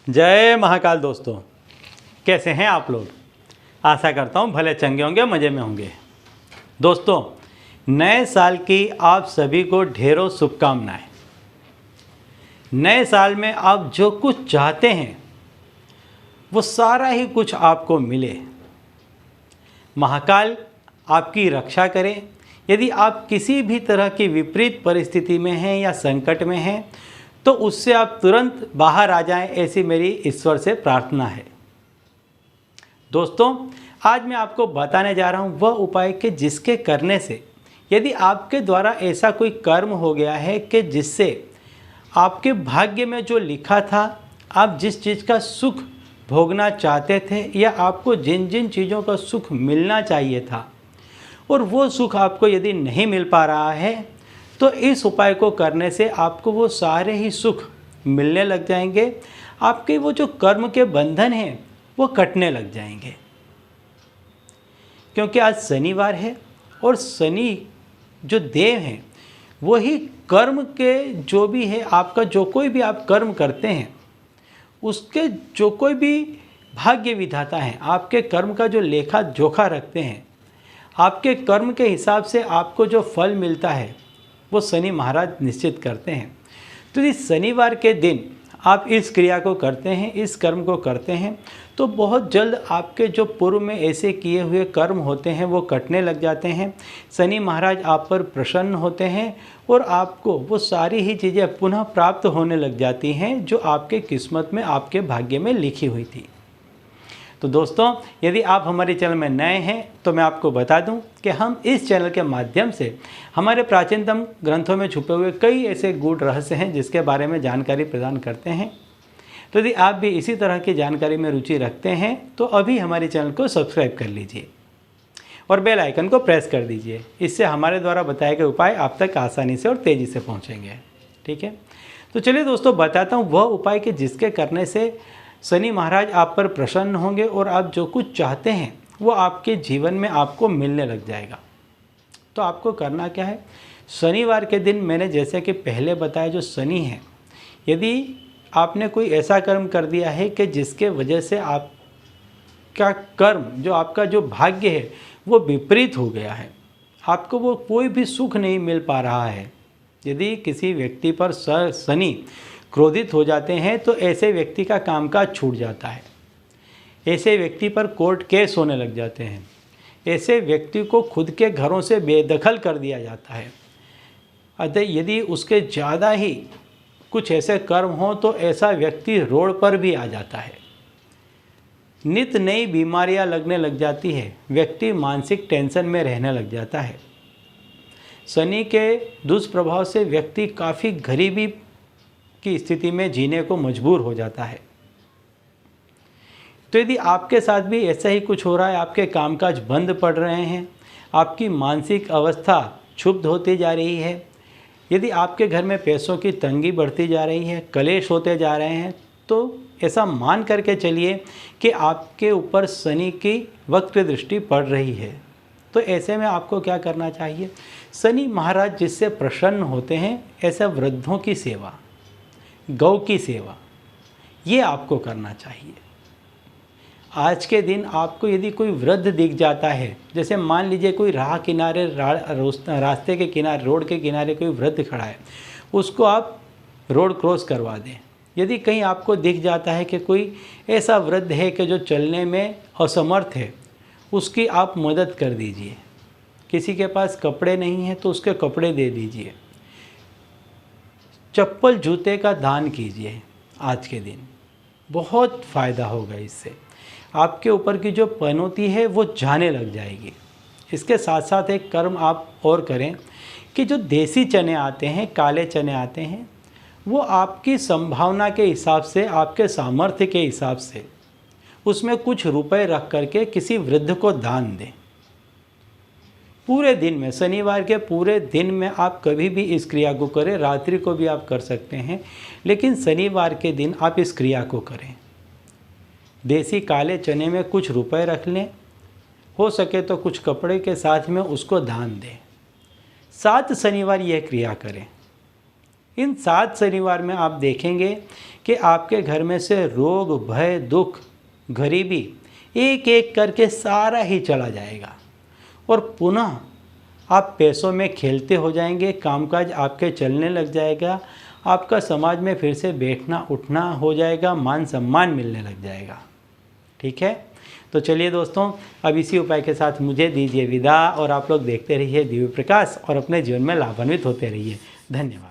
जय महाकाल दोस्तों, कैसे हैं आप लोग। आशा करता हूं भले चंगे होंगे, मज़े में होंगे। दोस्तों, नए साल की आप सभी को ढेरों शुभकामनाएं। नए साल में आप जो कुछ चाहते हैं वो सारा ही कुछ आपको मिले। महाकाल आपकी रक्षा करें। यदि आप किसी भी तरह की विपरीत परिस्थिति में हैं या संकट में हैं तो उससे आप तुरंत बाहर आ जाएं, ऐसी मेरी ईश्वर से प्रार्थना है। दोस्तों, आज मैं आपको बताने जा रहा हूं वह उपाय कि जिसके करने से यदि आपके द्वारा ऐसा कोई कर्म हो गया है कि जिससे आपके भाग्य में जो लिखा था, आप जिस चीज़ का सुख भोगना चाहते थे या आपको जिन जिन चीज़ों का सुख मिलना चाहिए था और वो सुख आपको यदि नहीं मिल पा रहा है, तो इस उपाय को करने से आपको वो सारे ही सुख मिलने लग जाएंगे। आपके वो जो कर्म के बंधन हैं वो कटने लग जाएंगे। क्योंकि आज शनिवार है और शनि जो देव हैं वही कर्म के जो भी है, आपका जो कोई भी आप कर्म करते हैं उसके जो कोई भी भाग्य विधाता हैं, आपके कर्म का जो लेखा जोखा रखते हैं, आपके कर्म के हिसाब से आपको जो फल मिलता है वो शनि महाराज निश्चित करते हैं। तो इस शनिवार के दिन आप इस क्रिया को करते हैं, इस कर्म को करते हैं, तो बहुत जल्द आपके जो पूर्व में ऐसे किए हुए कर्म होते हैं वो कटने लग जाते हैं। शनि महाराज आप पर प्रसन्न होते हैं और आपको वो सारी ही चीज़ें पुनः प्राप्त होने लग जाती हैं जो आपके किस्मत में, आपके भाग्य में लिखी हुई थी। तो दोस्तों, यदि आप हमारे चैनल में नए हैं तो मैं आपको बता दूं कि हम इस चैनल के माध्यम से हमारे प्राचीनतम ग्रंथों में छुपे हुए कई ऐसे गूढ़ रहस्य हैं जिसके बारे में जानकारी प्रदान करते हैं। तो यदि आप भी इसी तरह की जानकारी में रुचि रखते हैं तो अभी हमारे चैनल को सब्सक्राइब कर लीजिए और बेल आइकन को प्रेस कर दीजिए। इससे हमारे द्वारा बताए गए उपाय आप तक आसानी से और तेज़ी से पहुँचेंगे। ठीक है, तो चलिए दोस्तों, बताता हूँ वह उपाय कि जिसके करने से शनि महाराज आप पर प्रसन्न होंगे और आप जो कुछ चाहते हैं वो आपके जीवन में आपको मिलने लग जाएगा। तो आपको करना क्या है, शनिवार के दिन मैंने जैसे कि पहले बताया, जो शनि है, यदि आपने कोई ऐसा कर्म कर दिया है कि जिसके वजह से आपका कर्म, जो आपका जो भाग्य है वो विपरीत हो गया है, आपको वो कोई भी सुख नहीं मिल पा रहा है। यदि किसी व्यक्ति पर शनि क्रोधित हो जाते हैं तो ऐसे व्यक्ति का कामकाज छूट जाता है, ऐसे व्यक्ति पर कोर्ट केस होने लग जाते हैं, ऐसे व्यक्ति को खुद के घरों से बेदखल कर दिया जाता है। अतः यदि उसके ज़्यादा ही कुछ ऐसे कर्म हों तो ऐसा व्यक्ति रोड पर भी आ जाता है, नित नई बीमारियां लगने लग जाती है, व्यक्ति मानसिक टेंशन में रहने लग जाता है। शनि के दुष्प्रभाव से व्यक्ति काफ़ी गरीबी की स्थिति में जीने को मजबूर हो जाता है। तो यदि आपके साथ भी ऐसा ही कुछ हो रहा है, आपके कामकाज बंद पड़ रहे हैं, आपकी मानसिक अवस्था क्षुब्ध होती जा रही है, यदि आपके घर में पैसों की तंगी बढ़ती जा रही है, कलेश होते जा रहे हैं, तो ऐसा मान करके चलिए कि आपके ऊपर शनि की वक्र दृष्टि पड़ रही है। तो ऐसे में आपको क्या करना चाहिए, शनि महाराज जिससे प्रसन्न होते हैं, ऐसे वृद्धों की सेवा, गौ की सेवा, ये आपको करना चाहिए। आज के दिन आपको यदि कोई वृद्ध दिख जाता है, जैसे मान लीजिए कोई राह किनारे, रास्ते के किनारे, रोड के किनारे कोई वृद्ध खड़ा है, उसको आप रोड क्रॉस करवा दें। यदि कहीं आपको दिख जाता है कि कोई ऐसा वृद्ध है कि जो चलने में असमर्थ है, उसकी आप मदद कर दीजिए। किसी के पास कपड़े नहीं हैं तो उसके कपड़े दे दीजिए। चप्पल जूते का दान कीजिए। आज के दिन बहुत फ़ायदा होगा, इससे आपके ऊपर की जो पनौती है वो जाने लग जाएगी। इसके साथ साथ एक कर्म आप और करें कि जो देसी चने आते हैं, काले चने आते हैं, वो आपकी संभावना के हिसाब से, आपके सामर्थ्य के हिसाब से उसमें कुछ रुपए रख करके किसी वृद्ध को दान दें। पूरे दिन में, शनिवार के पूरे दिन में आप कभी भी इस क्रिया को करें, रात्रि को भी आप कर सकते हैं, लेकिन शनिवार के दिन आप इस क्रिया को करें। देसी काले चने में कुछ रुपए रख लें, हो सके तो कुछ कपड़े के साथ में उसको दान दें। 7 शनिवार यह क्रिया करें। इन 7 शनिवार में आप देखेंगे कि आपके घर में से रोग, भय, दुख, गरीबी एक एक करके सारा ही चला जाएगा और पुनः आप पैसों में खेलते हो जाएंगे, कामकाज आपके चलने लग जाएगा, आपका समाज में फिर से बैठना उठना हो जाएगा, मान सम्मान मिलने लग जाएगा। ठीक है, तो चलिए दोस्तों, अब इसी उपाय के साथ मुझे दीजिए विदा और आप लोग देखते रहिए दिव्य प्रकाश और अपने जीवन में लाभान्वित होते रहिए। धन्यवाद।